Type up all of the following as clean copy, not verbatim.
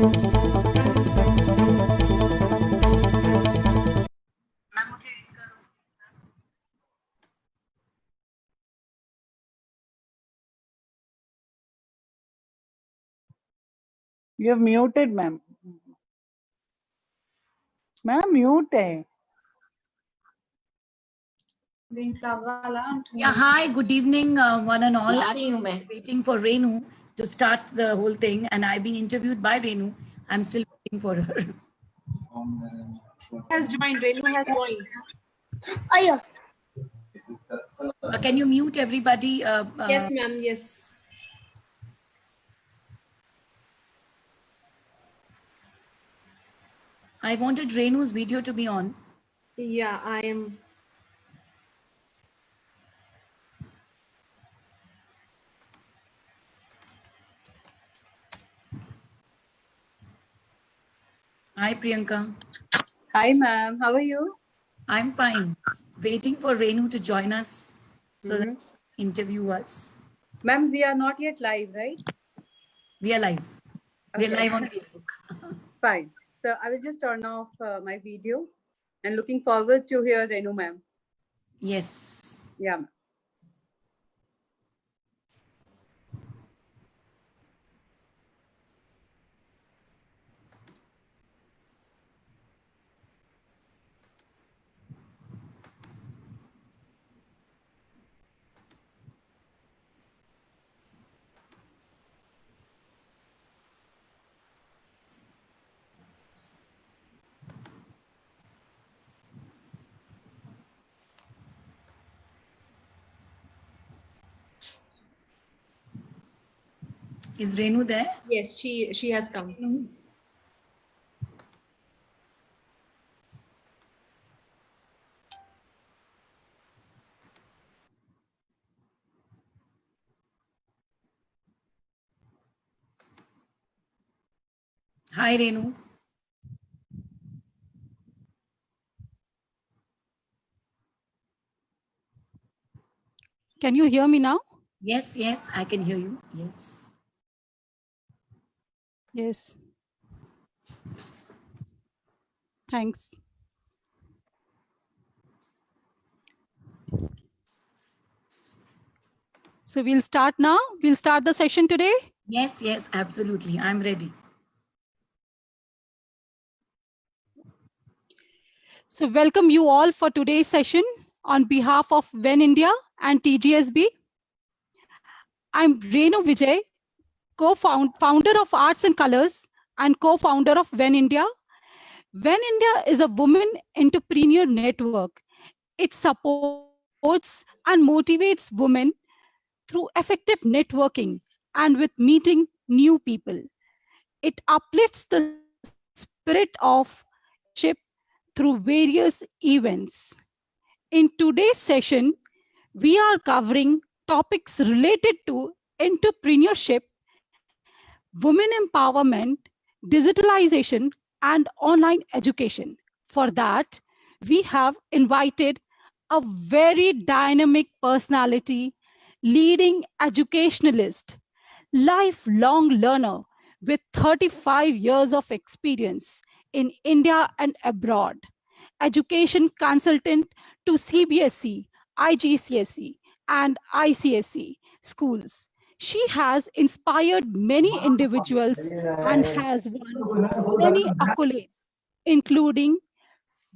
You have muted, ma'am. Ma'am, mute hai. Yeah, hi, good evening, one and all. Waiting for Renu to start the whole thing, and I've been interviewed by Renu. I'm still waiting for her. Has joined. Renu has joined. Can you mute everybody? Yes, ma'am. Yes. I wanted Renu's video to be on. Yeah, I am. Hi, Priyanka. Hi, ma'am. How are you? I'm fine. Waiting for Renu to join us so that interview us. Ma'am, we are not yet live, right? We are live. We are live on Facebook. Fine. So I will just turn off my video and looking forward to hear Renu, ma'am. Yes. Yeah. Is Renu there? Yes, she has come. Hi, Renu. Can you hear me now? Yes, yes, I can hear you. Yes. Yes. Thanks. So we'll start now. We'll start the session today. Yes, yes, absolutely. I'm ready. So welcome you all for today's session on behalf of WEN India and TGSB. I'm Renu Vijay, founder of Arts and Colors and co-founder of WEN India. WEN India is a women entrepreneur network. It supports and motivates women through effective networking and with meeting new people. It uplifts the spirit of ship through various events. In today's session, we are covering topics related to entrepreneurship, women empowerment, digitalization, and online education. For that, we have invited a very dynamic personality, leading educationalist, lifelong learner with 35 years of experience in India and abroad, education consultant to CBSE, IGCSE, and ICSE schools. She has inspired many individuals and has won many accolades, including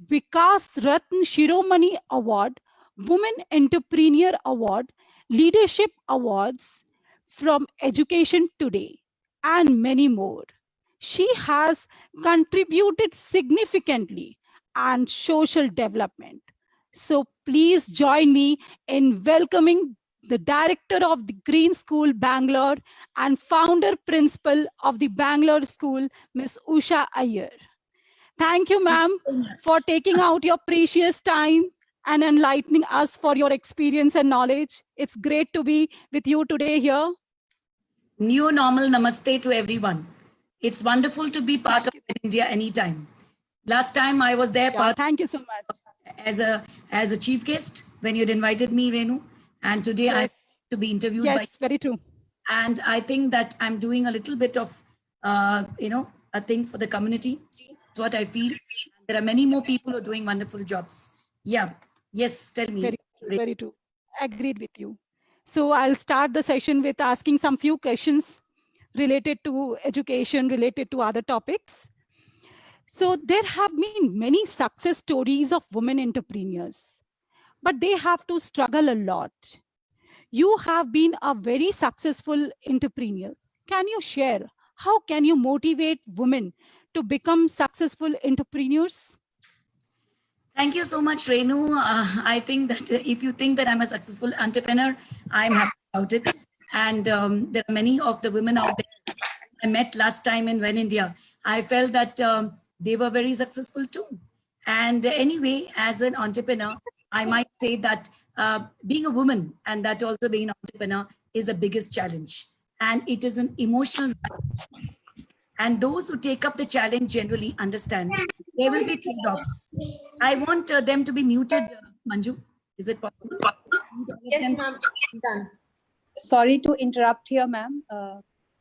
Vikas Ratn Shiromani Award, Women Entrepreneur Award, Leadership Awards from Education Today, and many more. She has contributed significantly and social development. So please join me in welcoming the director of the Green School Bangalore and founder principal of the Bangalore School, Ms. Usha Iyer. Thank you, ma'am, for taking out your precious time and enlightening us for your experience and knowledge. It's great to be with you today here. New normal namaste to everyone. It's wonderful to be part of India anytime. Last time I was there thank you so much. As a chief guest when you'd invited me, Renu, and today I'm to be interviewed. Yes, very true. And I think that I'm doing a little bit of things for the community. That's what I feel. There are many more people who are doing wonderful jobs. Yeah. Yes, tell me. Very true. Agreed with you. So I'll start the session with asking some few questions related to education, related to other topics. So there have been many success stories of women entrepreneurs, but they have to struggle a lot. You have been a very successful entrepreneur. Can you share how can you motivate women to become successful entrepreneurs? Thank you so much, Renu. I think that if you think that I'm a successful entrepreneur, I'm happy about it. And there are many of the women out there I met last time in When India. I felt that they were very successful too. And anyway, as an entrepreneur, I might say that being a woman and that also being an entrepreneur is the biggest challenge. And it is an emotional. And those who take up the challenge generally understand there will be trade-offs. I want them to be muted, Manju. Is it possible? Yes, ma'am. Done. Sorry to interrupt here, ma'am.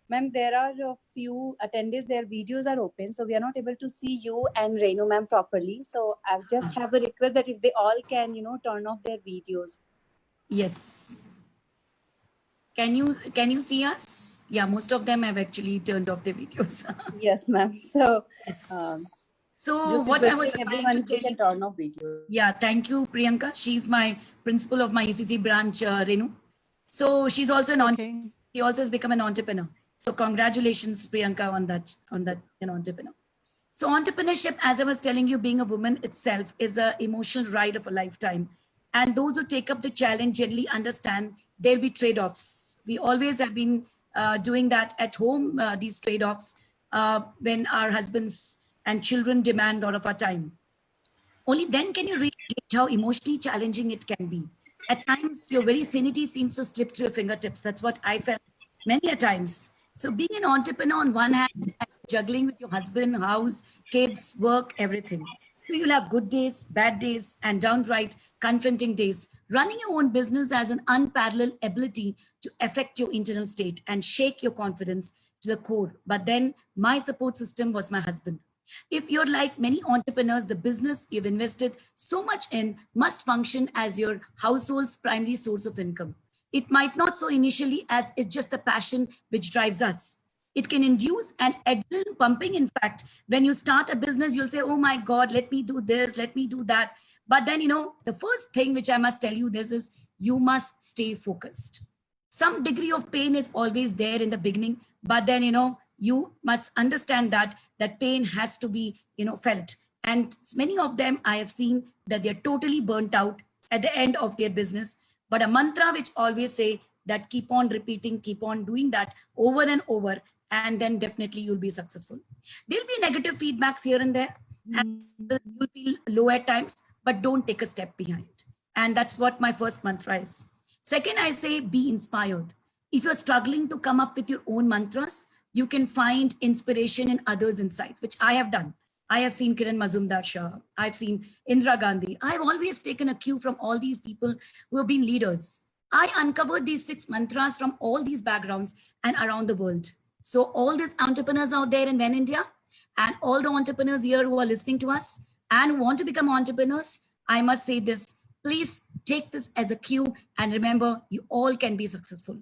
Ma'am, there are a few attendees, their videos are open, so we are not able to see you and Renu ma'am properly. So I just have a request that if they all can, turn off their videos. Yes. Can you see us? Yeah, most of them have actually turned off their videos. Yes, ma'am. So, Yes. So just what I was requesting trying everyone to to tell you, turn off video. yeah, thank you, Priyanka. She's my principal of my ECC branch, Renu. So she's also an she also has become an entrepreneur. So congratulations, Priyanka, on that entrepreneur. So entrepreneurship, as I was telling you, being a woman itself is an emotional ride of a lifetime. And those who take up the challenge generally understand there'll be trade-offs. We always have been doing that at home, these trade-offs, when our husbands and children demand all of our time. Only then can you really gauge how emotionally challenging it can be. At times, your very sanity seems to slip through your fingertips. That's what I felt many a times. So being an entrepreneur on one hand, and juggling with your husband, house, kids, work, everything. So you'll have good days, bad days, and downright confronting days. Running your own business has an unparalleled ability to affect your internal state and shake your confidence to the core. But then my support system was my husband. If you're like many entrepreneurs, the business you've invested so much in must function as your household's primary source of income. It might not so initially as it's just the passion which drives us. It can induce an adrenaline pumping. In fact, when you start a business, you'll say, oh my God, let me do this, let me do that. But then, the first thing which I must tell you this is you must stay focused. Some degree of pain is always there in the beginning, but then, you must understand that pain has to be, felt. And many of them I have seen that they're totally burnt out at the end of their business. But a mantra which always say that keep on repeating, keep on doing that over and over, and then definitely you'll be successful. There'll be negative feedbacks here and there, and you'll feel low at times, but don't take a step behind. And that's what my first mantra is. Second, I say be inspired. If you're struggling to come up with your own mantras, you can find inspiration in others' insights, which I have done. I have seen Kiran Mazumdar-Shah. I've seen Indira Gandhi. I've always taken a cue from all these people who have been leaders. I uncovered these 6 mantras from all these backgrounds and around the world. So all these entrepreneurs out there in When India and all the entrepreneurs here who are listening to us and who want to become entrepreneurs, I must say this, please take this as a cue and remember you all can be successful.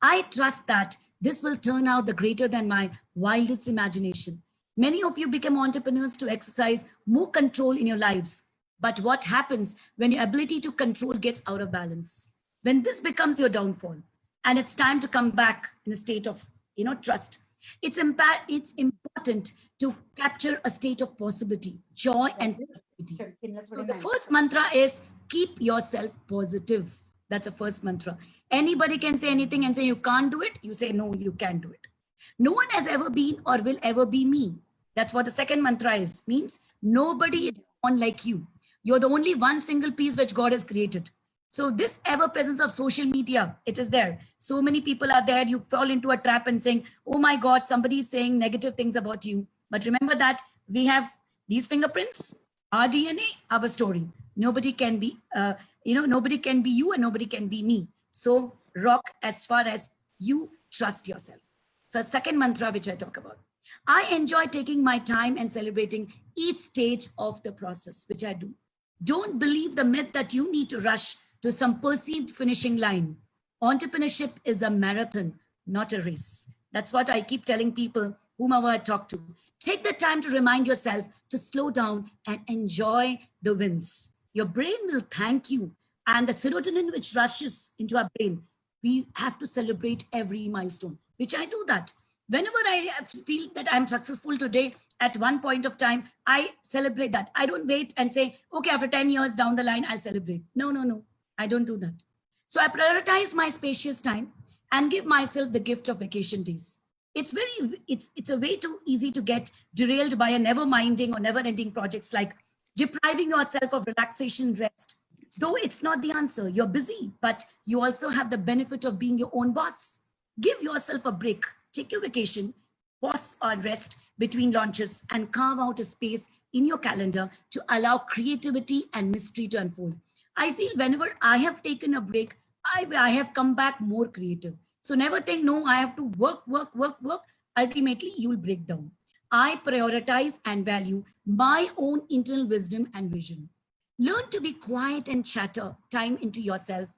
I trust that this will turn out the greater than my wildest imagination. Many of you become entrepreneurs to exercise more control in your lives. But what happens when your ability to control gets out of balance? When this becomes your downfall and it's time to come back in a state of trust. It's important to capture a state of possibility, joy and positivity. So the first mantra is keep yourself positive. That's the first mantra. Anybody can say anything and say you can't do it. You say, no, you can do it. No one has ever been or will ever be me. That's what the second mantra is. Means nobody is born like you. You're the only one single piece which God has created. So this ever presence of social media, it is there. So many people are there. You fall into a trap and saying, oh my God, somebody is saying negative things about you. But remember that we have these fingerprints, our DNA, our story. Nobody can be, nobody can be you and nobody can be me. So rock as far as you trust yourself. So a second mantra which I talk about. I enjoy taking my time and celebrating each stage of the process, which I do. Don't believe the myth that you need to rush to some perceived finishing line. Entrepreneurship is a marathon, not a race. That's what I keep telling people, whomever I talk to. Take the time to remind yourself to slow down and enjoy the wins. Your brain will thank you. And the serotonin which rushes into our brain, we have to celebrate every milestone, which I do that. Whenever I feel that I'm successful today, at one point of time, I celebrate that. I don't wait and say, okay, after 10 years down the line, I'll celebrate. No, no, no, I don't do that. So I prioritize my spacious time and give myself the gift of vacation days. It's a way too easy to get derailed by a never minding or never ending projects like depriving yourself of relaxation, rest. Though it's not the answer, you're busy, but you also have the benefit of being your own boss. Give yourself a break, take your vacation, pause or rest between launches and carve out a space in your calendar to allow creativity and mystery to unfold. I feel whenever I have taken a break, I have come back more creative. So never think, no, I have to work. Ultimately, you will break down. I prioritize and value my own internal wisdom and vision. Learn to be quiet and chatter time into yourself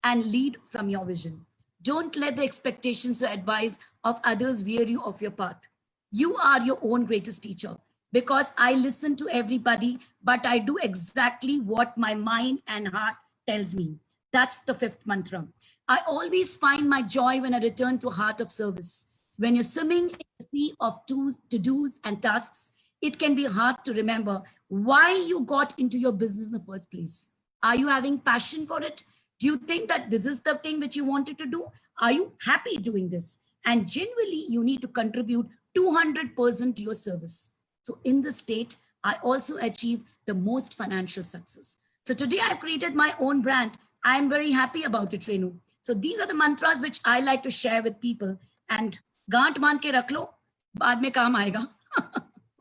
and lead from your vision. Don't let the expectations or advice of others wear you off your path. You are your own greatest teacher because I listen to everybody, but I do exactly what my mind and heart tells me. That's the fifth mantra. I always find my joy when I return to a heart of service. When you're swimming in a sea of to-dos and tasks, it can be hard to remember why you got into your business in the first place. Are you having passion for it? Do you think that this is the thing which you wanted to do? Are you happy doing this? And generally, you need to contribute 200% to your service. So in this state, I also achieve the most financial success. So today I've created my own brand. I'm very happy about it, Renu. So these are the mantras which I like to share with people. And गांठ मान के रख लो, बाद में काम आएगा.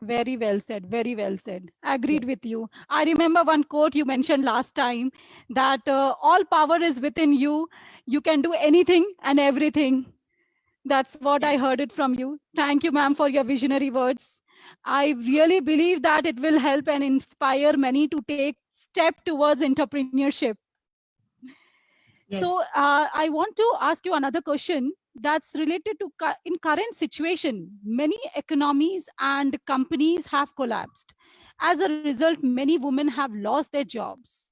Very well said. Very well said. Agreed with you. I remember one quote you mentioned last time that all power is within you. You can do anything and everything. That's what I heard it from you. Thank you, ma'am, for your visionary words. I really believe that it will help and inspire many to take step towards entrepreneurship. Yes. So I want to ask you another question that's related to in current situation, many economies and companies have collapsed. As a result, many women have lost their jobs.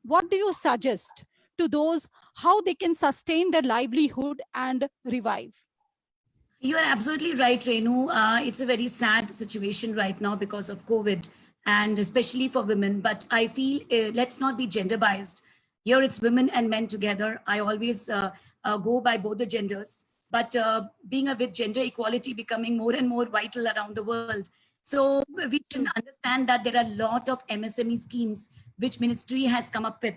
What do you suggest to those how they can sustain their livelihood and revive? You are absolutely right, Renu. It's a very sad situation right now because of COVID and especially for women. But I feel let's not be gender biased. Here it's women and men together. I always go by both the genders, but being with gender equality becoming more and more vital around the world. So we should understand that there are a lot of MSME schemes which ministry has come up with.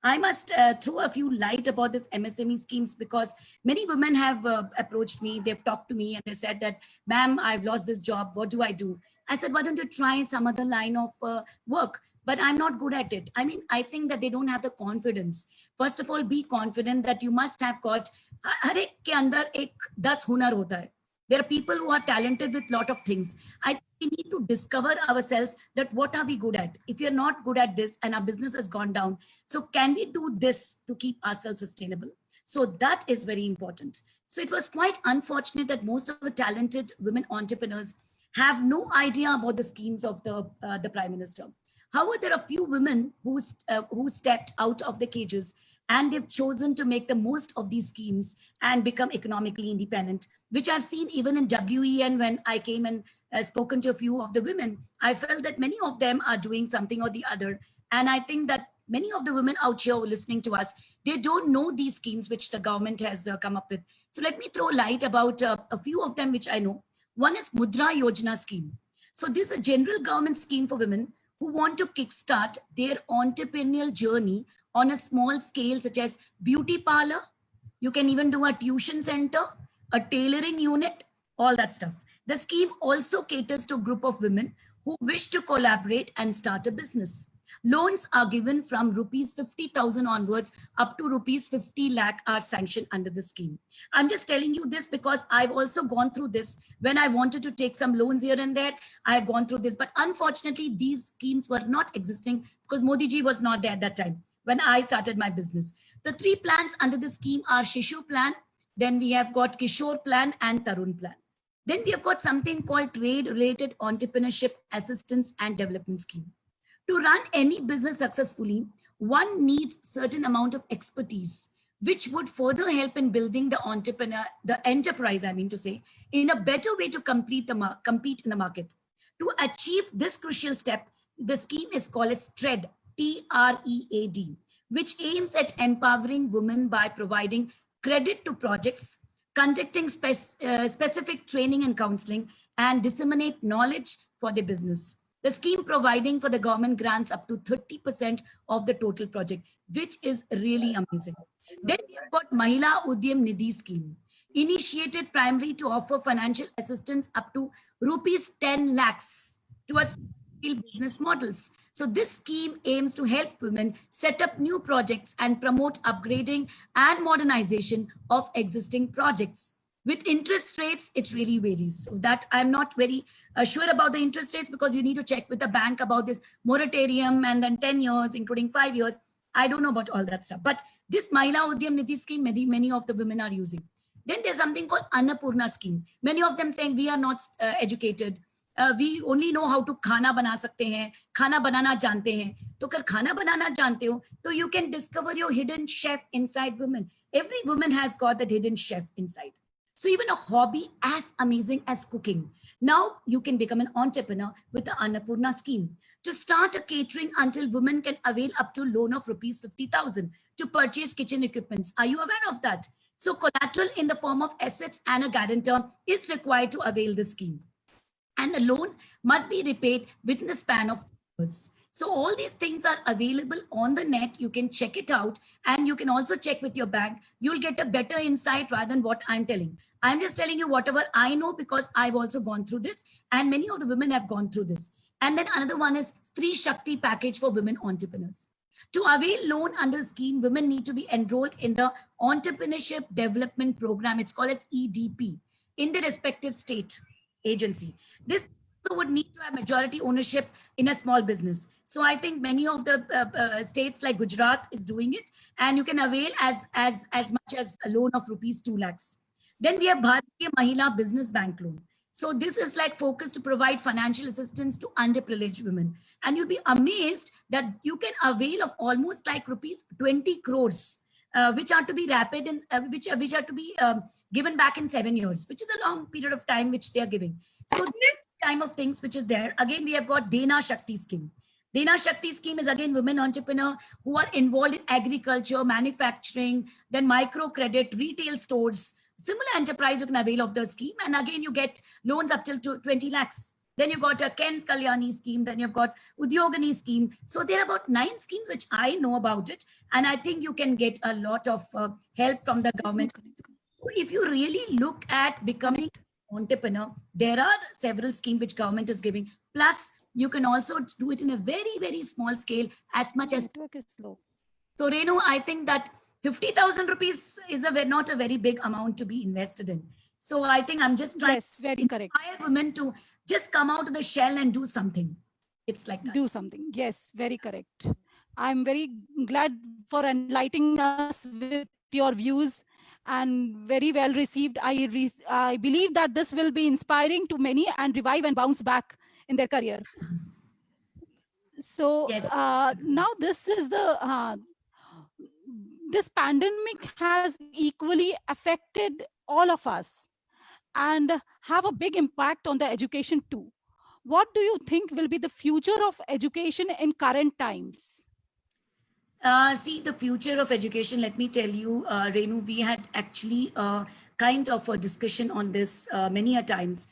I must throw a few light about this MSME schemes because many women have approached me, they've talked to me and they said that, ma'am, I've lost this job, what do I do? I said, why don't you try some other line of work? But I'm not good at it. I mean, I think that they don't have the confidence. First of all, be confident that you must have got, har ek ke andar ek 10 hunar hota hai. There are people who are talented with a lot of things. I think we need to discover ourselves that what are we good at? If you're not good at this and our business has gone down, so can we do this to keep ourselves sustainable? So that is very important. So it was quite unfortunate that most of the talented women entrepreneurs have no idea about the schemes of the Prime Minister. However, there are few women who stepped out of the cages and they've chosen to make the most of these schemes and become economically independent, which I've seen even in WEN when I came and spoken to a few of the women. I felt that many of them are doing something or the other. And I think that many of the women out here listening to us, they don't know these schemes which the government has come up with. So let me throw light about a few of them which I know. One is Mudra Yojana scheme. So this is a general government scheme for women who want to kickstart their entrepreneurial journey on a small scale, such as beauty parlor. You can even do a tuition center, a tailoring unit, all that stuff. The scheme also caters to a group of women who wish to collaborate and start a business. Loans are given from rupees 50,000 onwards up to rupees 50 lakh are sanctioned under the scheme. I'm just telling you this because I've also gone through this when I wanted to take some loans here and there. I've gone through this, but unfortunately, these schemes were not existing because Modi ji was not there at that time when I started my business. The 3 plans under the scheme are Shishu plan, then we have got Kishore plan and Tarun plan. Then we have got something called trade-related entrepreneurship assistance and development scheme. To run any business successfully, one needs certain amount of expertise, which would further help in building the enterprise, I mean to say, in a better way to compete in the market. To achieve this crucial step, the scheme is called as TREAD, T-R-E-A-D, which aims at empowering women by providing credit to projects, conducting specific training and counseling, and disseminate knowledge for their business. The scheme providing for the government grants up to 30% of the total project, which is really amazing. Then we have got Mahila Udyam Nidhi scheme, initiated primarily to offer financial assistance up to rupees 10 lakhs to business models. So this scheme aims to help women set up new projects and promote upgrading and modernization of existing projects. With interest rates, it really varies. So that I'm not very sure about the interest rates because you need to check with the bank about this moratorium and then 10 years, including 5 years. I don't know about all that stuff. But this Mahila Udyam Nidhi scheme, many of the women are using. Then there's something called Annapurna scheme. Many of them saying we are not educated. We only know how to खाना बना सकते हैं, खाना बनाना जानते हैं. तो अगर खाना बनाना जानते हो, तो you can discover your hidden chef inside women. Every woman has got that hidden chef inside. So even a hobby as amazing as cooking. Now you can become an entrepreneur with the Annapurna scheme. To start a catering until women can avail up to loan of rupees 50,000 to purchase kitchen equipments. Are you aware of that? So collateral in the form of assets and a guarantor is required to avail the scheme. And the loan must be repaid within the span of years. So all these things are available on the net. You can check it out and you can also check with your bank. You'll get a better insight rather than what I'm telling. I'm just telling you whatever I know because I've also gone through this and many of the women have gone through this. And then another one is Stree Shakti package for women entrepreneurs. To avail loan under the scheme, women need to be enrolled in the Entrepreneurship Development Program. It's called as EDP in the respective state agency. This would need to have majority ownership in a small business. So I think many of the states like Gujarat is doing it, and you can avail as much as a loan of rupees 2 lakhs. Then we have Bharatiya Mahila Business Bank loan. So this is like focused to provide financial assistance to underprivileged women. And you'll be amazed that you can avail of almost like rupees 20 crores, which are to be rapid and which are to be given back in 7 years, which is a long period of time which they are giving. So this time of things which is there. Again, we have got Dena Shakti scheme. Dena Shakti scheme is again women entrepreneur who are involved in agriculture, manufacturing, then microcredit, retail stores, similar enterprise you can avail of the scheme. And again, you get loans up till 20 lakhs. Then you've got a Ken Kalyani scheme. Then you've got Udyogani scheme. So there are about 9 schemes which I know about it. And I think you can get a lot of help from the government. If you really look at becoming entrepreneur, there are several schemes which government is giving. Plus, you can also do it in a very, very small scale as much as. Network is slow. So Renu, I think that 50,000 rupees is not a very big amount to be invested in. So I think I'm just trying Yes, very correct. to inspire women to just come out of the shell and do something. It's like that. Do something. Yes, very correct. I'm very glad for enlightening us with your views and very well received. I believe that this will be inspiring to many and revive and bounce back in their career. So Yes. now this is this pandemic has equally affected all of us and have a big impact on the education too. What do you think will be the future of education in current times? See, the future of education, let me tell you, Renu, we had actually kind of a discussion on this many a times,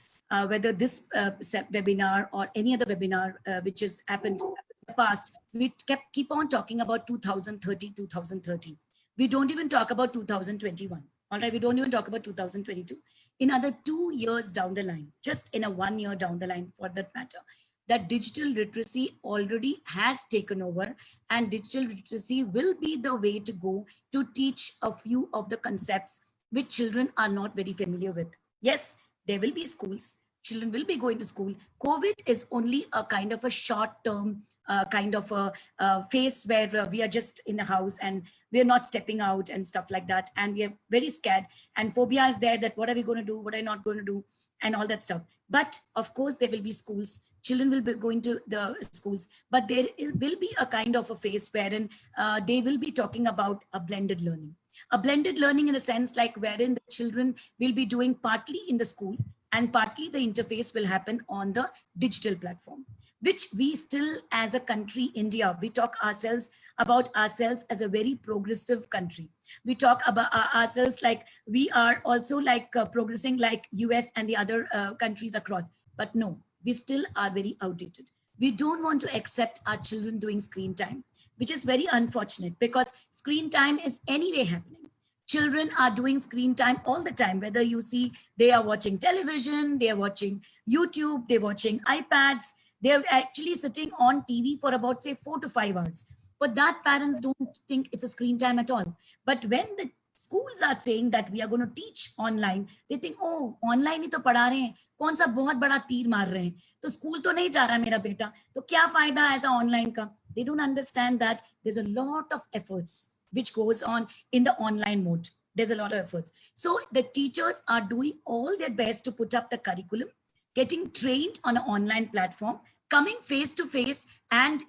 whether this webinar or any other webinar which has happened in the past, we keep on talking about 2030. We don't even talk about 2021. All right, we don't even talk about 2022. In another 2 years down the line, just in a 1 year down the line for that matter, that digital literacy already has taken over, and digital literacy will be the way to go to teach a few of the concepts which children are not very familiar with. Yes, there will be schools, children will be going to school. COVID is only a kind of a short-term kind of a phase where we are just in the house and we're not stepping out and stuff like that. And we are very scared, and phobia is there that what are we going to do? What are we not going to do? And all that stuff. But of course, there will be schools. Children will be going to the schools, but there will be a kind of a phase wherein they will be talking about a blended learning. A blended learning in a sense like wherein the children will be doing partly in the school and partly the interface will happen on the digital platform, which we still as a country, India, we talk about ourselves as a very progressive country. We talk about ourselves like we are also like progressing like US and the other countries across. But no, we still are very outdated. We don't want to accept our children doing screen time, which is very unfortunate because screen time is anyway happening. Children are doing screen time all the time, whether you see they are watching television, they are watching YouTube, they're watching iPads, they're actually sitting on TV for about say 4 to 5 hours. But that parents don't think it's a screen time at all. But when the schools are saying that we are going to teach online, they think, oh, online ही तो पढ़ा रहे हैं, कौन सा बहुत बड़ा तीर मार रहे हैं, तो स्कूल तो नहीं जा रहा मेरा बेटा, तो क्या फायदा ऐसा online का? They don't understand that there's a lot of efforts which goes on in the online mode. There's a lot of efforts. So the teachers are doing all their best to put up the curriculum, getting trained on an online platform, coming face to face and,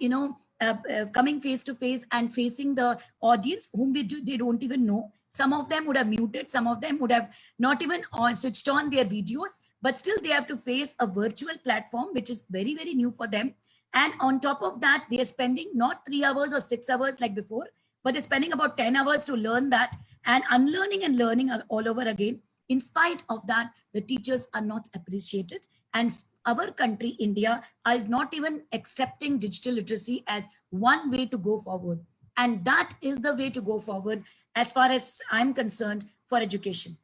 coming face to face and facing the audience whom they don't even know. Some of them would have muted, some of them would have not even switched on their videos, but still they have to face a virtual platform, which is very, very new for them. And on top of that, they are spending not 3 hours or 6 hours like before, but they're spending about 10 hours to learn that and unlearning and learning all over again. In spite of that, the teachers are not appreciated. And our country, India, is not even accepting digital literacy as one way to go forward. And that is the way to go forward as far as I'm concerned for education.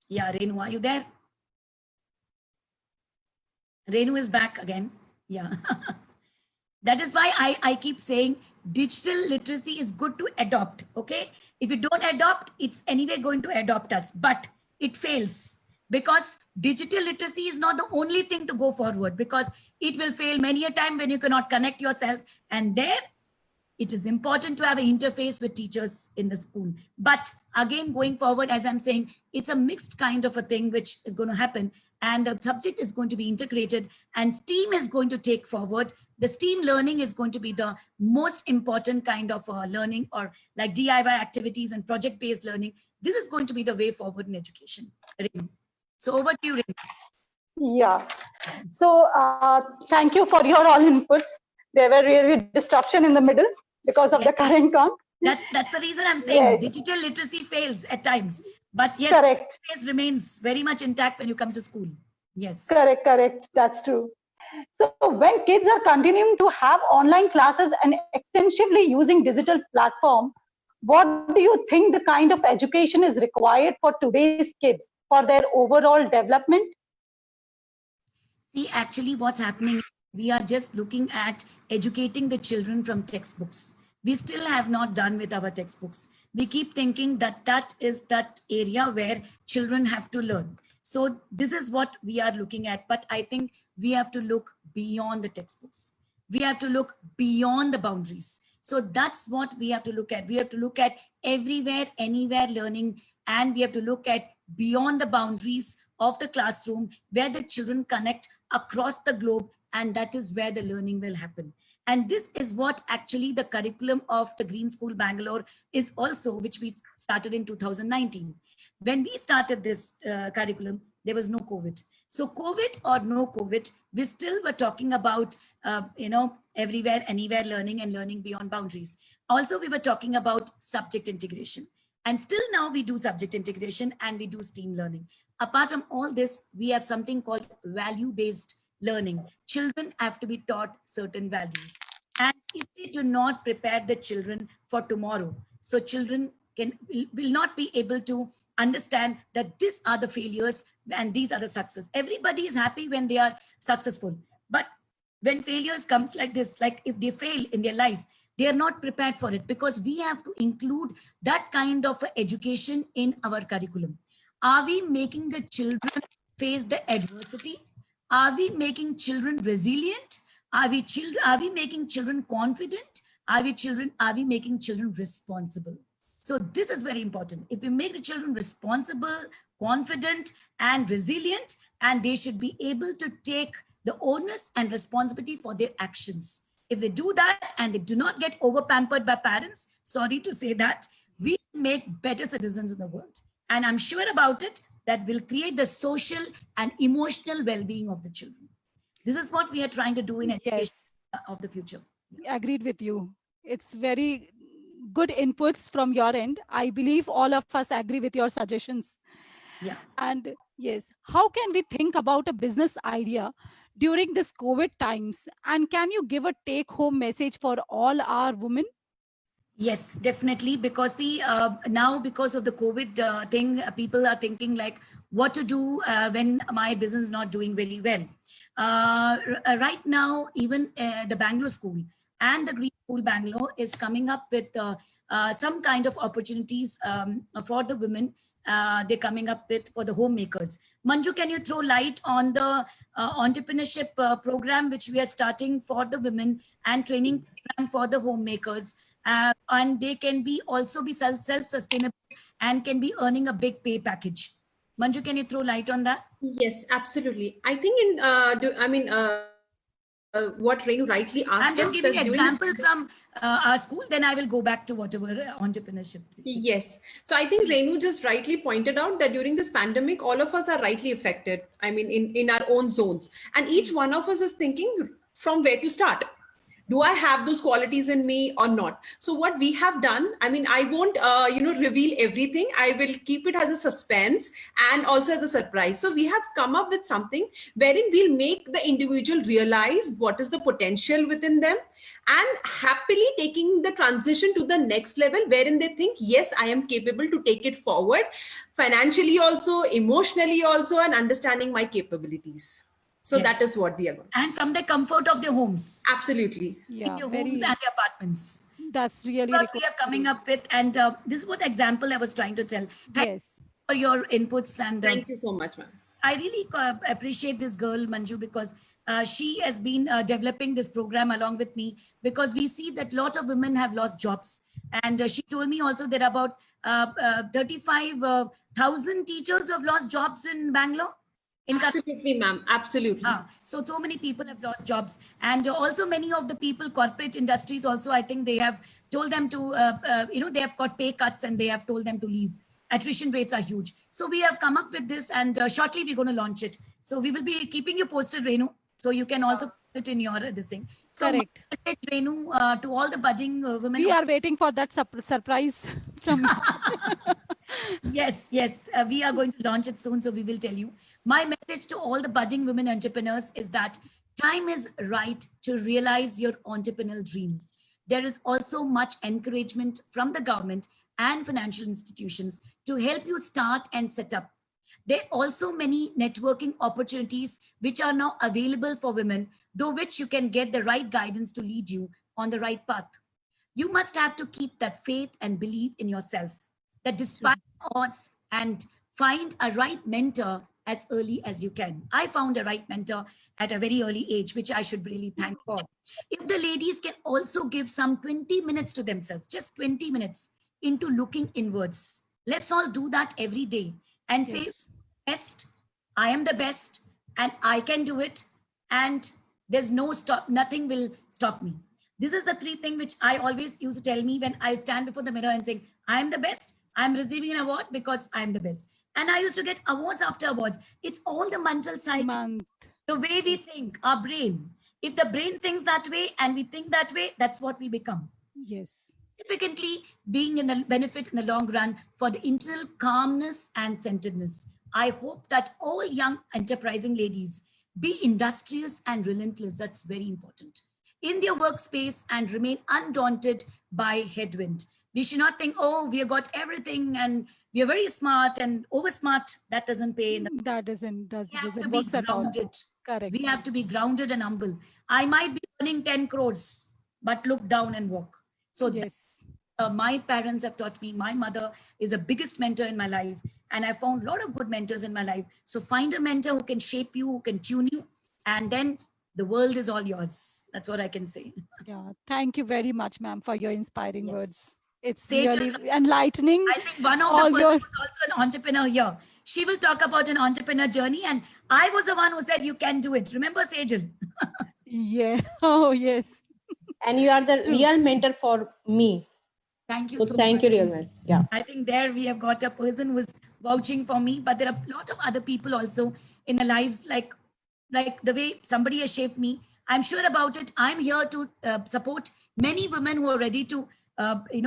Yeah, Renu, are you there? Renu is back again. Yeah. That is why I keep saying digital literacy is good to adopt, okay? If you don't adopt, it's anyway going to adopt us, but it fails because digital literacy is not the only thing to go forward because it will fail many a time when you cannot connect yourself. And there, it is important to have an interface with teachers in the school. But again, going forward, as I'm saying, it's a mixed kind of a thing which is going to happen. And the subject is going to be integrated and STEAM is going to take forward. The STEAM learning is going to be the most important kind of learning, or like DIY activities and project-based learning. This is going to be the way forward in education. So over to you, Renu. Yeah. So thank you for your all inputs. There were really disruption in the middle because of the current con. That's the reason I'm saying Yes. digital literacy fails at times. But yes, Correct. it remains very much intact when you come to school. Yes. Correct. That's true. So when kids are continuing to have online classes and extensively using digital platform, what do you think the kind of education is required for today's kids for their overall development? See, actually what's happening, we are just looking at educating the children from textbooks. We still have not done with our textbooks. We keep thinking that that is that area where children have to learn. So this is what we are looking at. But I think we have to look beyond the textbooks. We have to look beyond the boundaries. So that's what we have to look at. We have to look at everywhere, anywhere learning, and we have to look at beyond the boundaries of the classroom where the children connect across the globe, and that is where the learning will happen. And this is what actually the curriculum of the Green School Bangalore is also, which we started in 2019. When we started this curriculum, there was no COVID. So COVID or no COVID, we still were talking about, everywhere, anywhere learning and learning beyond boundaries. Also, we were talking about subject integration. And still now we do subject integration and we do STEAM learning. Apart from all this, we have something called value-based learning. Children have to be taught certain values. And if they do not prepare the children for tomorrow, so children will not be able to understand that these are the failures and these are the success. Everybody is happy when they are successful. But when failures comes like this, like if they fail in their life, they are not prepared for it, because we have to include that kind of education in our curriculum. Are we making the children face the adversity? Are we making children resilient? Are we making children confident? Are we making children responsible? So this is very important. If we make the children responsible, confident, and resilient, and they should be able to take the onus and responsibility for their actions. If they do that and they do not get over pampered by parents, sorry to say that, we make better citizens in the world. And I'm sure about it, that will create the social and emotional well-being of the children. This is what we are trying to do in education Yes, of the future. agreed with you. It's very good inputs from your end. I believe all of us agree with your suggestions. Yeah. And yes, how can we think about a business idea during this COVID times? And can you give a take-home message for all our women? Yes, definitely. Because see, now because of the COVID thing, people are thinking like what to do when my business is not doing very well. Right now, even the Bangalore School and the Green School Bangalore is coming up with some kind of opportunities for the women. They're coming up with for the homemakers. Manju, can you throw light on the entrepreneurship program which we are starting for the women, and training program for the homemakers? And they can be also be self-sustainable and can be earning a big pay package. Manju, can you throw light on that? Yes, absolutely. I think what Renu rightly asked I'm just us, giving that an during this example from our school, then I will go back to whatever entrepreneurship. Yes. So I think Renu just rightly pointed out that during this pandemic, all of us are rightly affected. I mean, in our own zones. And each one of us is thinking from where to start. Do I have those qualities in me or not? So what we have done, I mean, I won't, reveal everything. I will keep it as a suspense and also as a surprise. So we have come up with something wherein we'll make the individual realize what is the potential within them, and happily taking the transition to the next level wherein they think, yes, I am capable to take it forward financially also, emotionally also, and understanding my capabilities. So Yes. that is what we are going. And from the comfort of their homes, Absolutely. Yeah, your very, homes and their apartments. that's really What we are coming up with, and this is what example I was trying to tell. Thank you Yes, for your inputs, and Thank you so much, ma'am. I really appreciate this girl, Manju, because she has been developing this program along with me, because we see that a lot of women have lost jobs. And she told me also that about 35,000 teachers have lost jobs in Bangalore. Absolutely, ma'am. Absolutely. So many people have lost jobs, and also many of the people, corporate industries also, I think they have told them to, they have got pay cuts and they have told them to leave. Attrition rates are huge. So we have come up with this, and shortly we're going to launch it. So we will be keeping you posted, Renu. So you can also put it in your this thing. So correct. Renu, to all the budding women. We are waiting for that surprise from you. Yes, we are going to launch it soon, so we will tell you. My message to all the budding women entrepreneurs is that time is right to realize your entrepreneurial dream. There is also much encouragement from the government and financial institutions to help you start and set up. There are also many networking opportunities which are now available for women, through which you can get the right guidance to lead you on the right path. You must have to keep that faith and believe in yourself, that despite odds, and find a right mentor as early as you can. I found a right mentor at a very early age, which I should really thank for. If the ladies can also give some 20 minutes to themselves, just 20 minutes into looking inwards, let's all do that every day and say, best, I am the best, and I can do it, and there's no stop, nothing will stop me. This is the three things which I always used to tell me when I stand before the mirror and saying, I am the best, I'm receiving an award because I'm the best. And I used to get awards after awards. It's all the mental side, the way we think, our brain. If the brain thinks that way and we think that way, that's what we become. Yes. Significantly being in the benefit in the long run for the internal calmness and centeredness. I hope that all young enterprising ladies be industrious and relentless. That's very important in their workspace, and remain undaunted by headwind. We should not think, oh, we have got everything and we are very smart and over smart. That doesn't pay. That doesn't We have to doesn't be works at all. grounded. Correct. We have to be grounded and humble. I might be earning 10 crores, but look down and walk. So Yes. my parents have taught me. My mother is the biggest mentor in my life. And I found a lot of good mentors in my life. So find a mentor who can shape you, who can tune you. And then the world is all yours. That's what I can say. Yeah. Thank you very much, ma'am, for your inspiring Yes. words. It's Sejal, really enlightening. I think one of all the your- person was also an entrepreneur here. She will talk about an entrepreneur journey. And I was the one who said, you can do it. Remember, Sejal? Yeah. Oh, yes. And you are the True. real mentor for me. Thank you So so thank much. you, real man. Yeah. I think there we have got a person who's vouching for me, but there are a lot of other people also in their lives, like the way somebody has shaped me. I'm sure about it. I'm here to support many women who are ready to,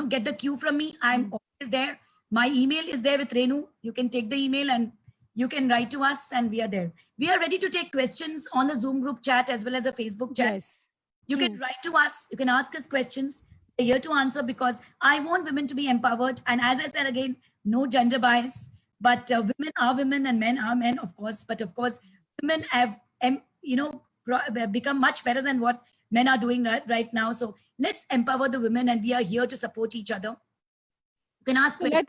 get the cue from me. I'm always there. My email is there with Renu. You can take the email and you can write to us, and we are there. We are ready to take questions on the Zoom group chat as well as the Facebook chat. Yes. You can True. write to us. You can ask us questions. We're here to answer because I want women to be empowered. And as I said again, no gender bias. But women are women and men are men, of course. But of course, women have, become much better than what men are doing right now. So let's empower the women, and we are here to support each other. You can ask questions.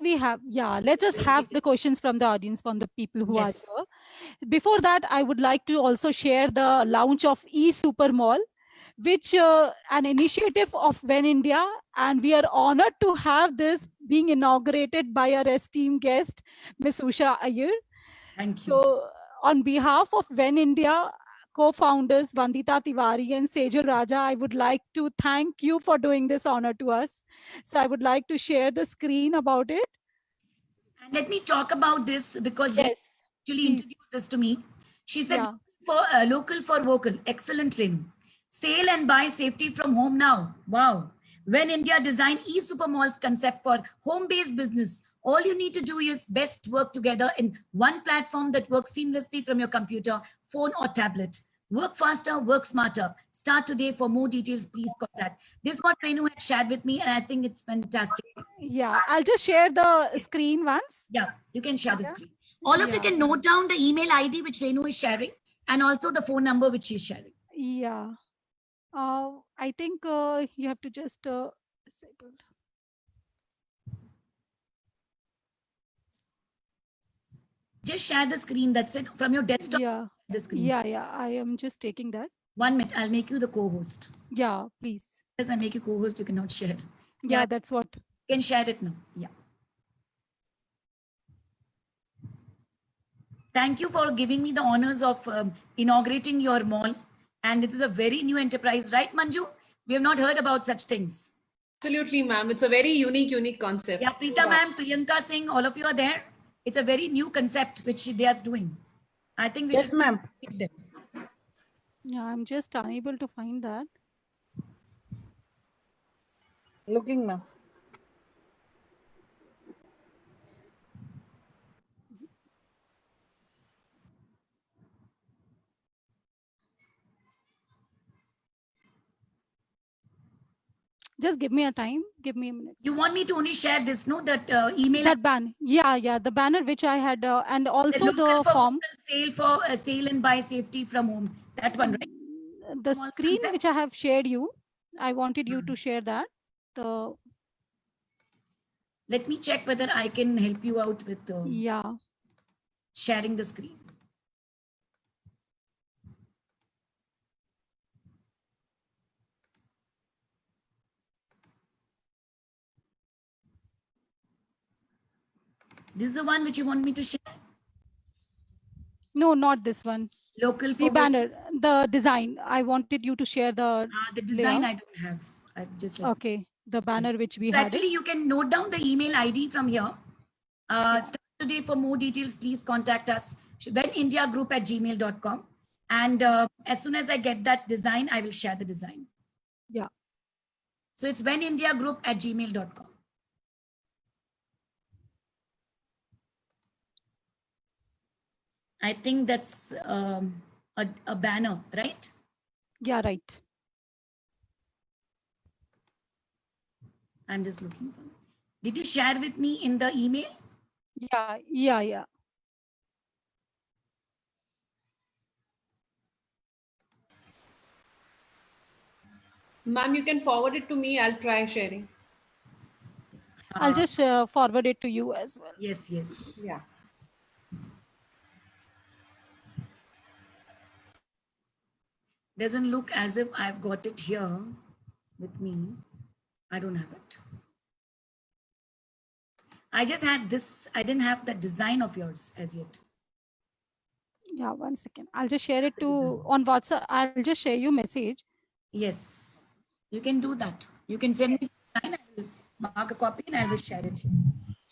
Let's just have the questions from the audience, from the people who Yes. are here. Before that, I would like to also share the launch of eSuper Mall, which an initiative of When India, and we are honored to have this being inaugurated by our esteemed guest, Ms. Usha Iyer. Thank you. So on behalf of When India co-founders Vandita Tiwari and Sejal Raja, I would like to thank you for doing this honor to us. So I would like to share the screen about it. And let me talk about this because Yes, actually please. introduced this to me. She said, Yeah. local for vocal. Excellent, Renu. Sale and buy safety from home now. Wow. When India designed e-super malls concept for home-based business, all you need to do is best work together in one platform that works seamlessly from your computer, phone or tablet. Work faster, work smarter. Start today. For more details, please contact. This is what Renu had shared with me, and I think it's fantastic. Yeah, I'll just share the screen once. Yeah, you can share the screen. All of you Yeah. can note down the email ID which Renu is sharing and also the phone number which she's sharing. Yeah. I think you have to just disable. Just share the screen. That's it. From your desktop, Yeah. the screen. Yeah. I am just taking that. 1 minute. I'll make you the co-host. Yeah, please. As I make you co-host, you cannot share. Yeah, Yeah. that's what. You can share it now. Yeah. Thank you for giving me the honors of inaugurating your mall. And this is a very new enterprise, right, Manju? We have not heard about such things. Absolutely, ma'am. It's a very unique concept. Yeah, Preeta ma'am, Priyanka Singh, all of you are there. It's a very new concept which they are doing. I think we Yes, should ma'am. pick them. Yeah, I'm just unable to find that. Looking, ma'am. Just give me a time. Give me a minute. You want me to only share this, no? That email. That ban. Yeah. The banner which I had, and also local the for form. sale for sale and buy safety from home. That one, right? The Small screen concept. which I have shared you. I wanted you to share that. The Let me check whether I can help you out with yeah. sharing the screen. This is the one which you want me to share? No, not this one. Local The for banner, the design. I wanted you to share the the design layout. I don't have. I just like Okay, the banner which we So had. actually, you can note down the email ID from here. Start today. For more details, please contact us, wenindiagroup@gmail.com. And as soon as I get that design, I will share the design. Yeah. So it's wenindiagroup@gmail.com. I think that's a banner, right? Yeah, right. I'm just looking for it. Did you share with me in the email? Yeah. Ma'am, you can forward it to me. I'll try sharing. I'll just forward it to you as well. Yes. Yeah. Doesn't look as if I've got it here with me. I don't have it. I just had this. I didn't have the design of yours as yet. Yeah, 1 second. I'll just share it on WhatsApp. I'll just share you message. Yes, you can do that. You can send me the design. I will mark a copy and I will share it.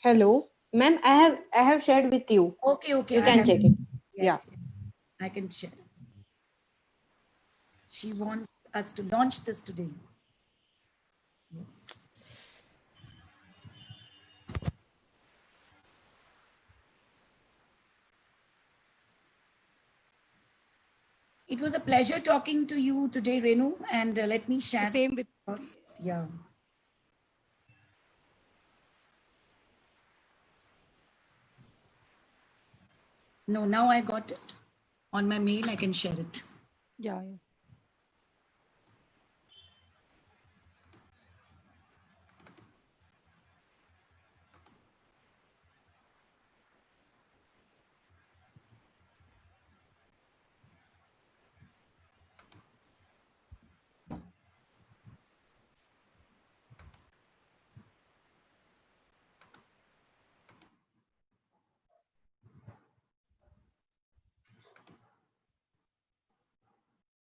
Hello, ma'am. I have shared with you. Okay. You I can have check it. Yes, I can share it. She wants us to launch this today. Yes. It was a pleasure talking to you today, Renu, and let me share. Same with us. Yeah. No, now I got it on my mail. I can share it. yeah.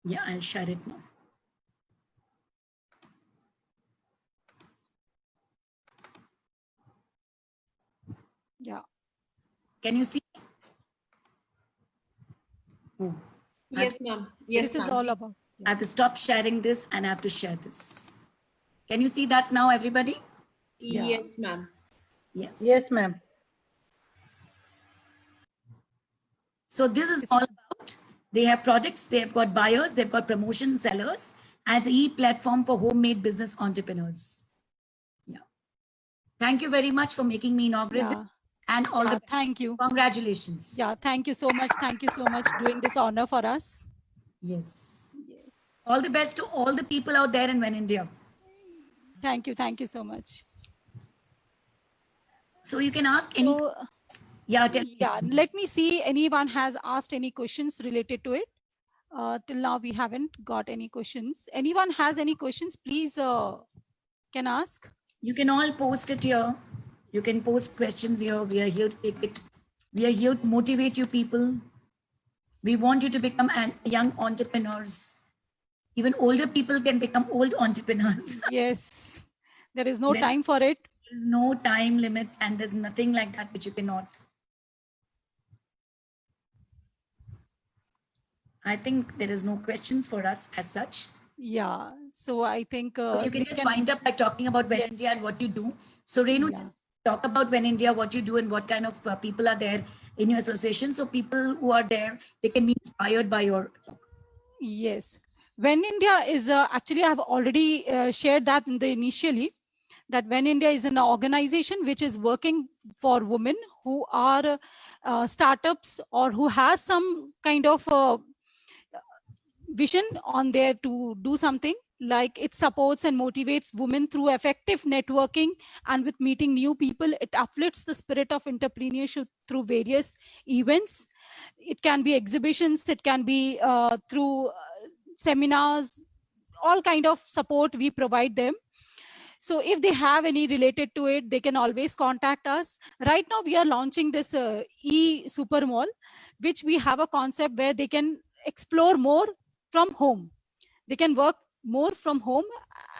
Yeah, I'll share it now. Yeah. Can you see? Oh, Yes, ma'am. Yes, This is ma'am. all about. I have to stop sharing this and I have to share this. Can you see that now, everybody? Yes, ma'am. Yes. Yes, ma'am. So this is all about, they have products, they have got buyers, they've got promotion sellers, and it's an e-platform for homemade business entrepreneurs. Yeah. Thank you very much for making me inaugural Yeah. and all the best. Thank you. Congratulations. Yeah, thank you so much. Thank you so much doing this honor for us. Yes. Yes. All the best to all the people out there in When India. Thank you. Thank you so much. So you can ask any. So, Yeah, tell me. yeah, let me see anyone has asked any questions related to it. Till now, we haven't got any questions. Anyone has any questions, please can ask. You can all post it here. You can post questions here. We are here to take it. We are here to motivate you people. We want you to become young entrepreneurs. Even older people can become old entrepreneurs. Yes, there is no There- time for it. There's no time limit and there's nothing like that which you cannot. I think there is no questions for us as such. Yeah, so I think You can we just wind up by talking about When Yes. India and what you do. So Renu, Yeah. just talk about When India, what you do and what kind of people are there in your association. So people who are there, they can be inspired by your talk. Yes, When India is actually I've already shared that in the initially that When India is an organization which is working for women who are startups or who has some kind of vision on there to do something. Like it supports and motivates women through effective networking and with meeting new people. It uplifts the spirit of entrepreneurship through various events. It can be exhibitions, it can be through seminars, all kind of support we provide them. So if they have any related to it, they can always contact us. Right now we are launching this e-super mall, which we have a concept where they can explore more from home. They can work more from home,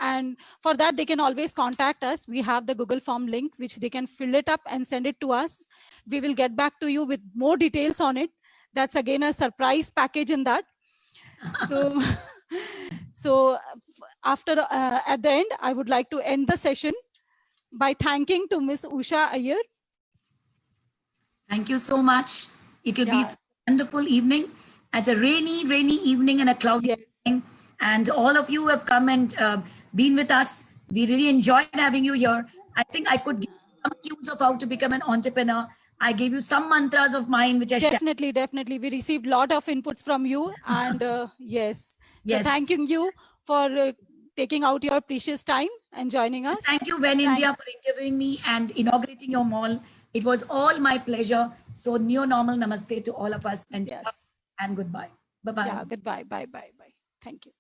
and for that they can always contact us. We have the Google form link which they can fill it up and send it to us. We will get back to you with more details on it. That's again a surprise package in that. So so after at the end I would like to end the session by thanking to Miss Usha Iyer. Thank you so much. It will be Yeah. a wonderful evening. It's a rainy evening and a cloudy Yes. evening. And all of you have come and been with us. We really enjoyed having you here. I think I could give some cues of how to become an entrepreneur. I gave you some mantras of mine, which I shared. Definitely. We received a lot of inputs from you. And yes. So Yes. thanking you for taking out your precious time and joining us. Thank you, When India, Thanks. for interviewing me and inaugurating your mall. It was all my pleasure. So, neo normal namaste to all of us, and Yes. and goodbye. Bye bye. Yeah, goodbye. Bye. Thank you.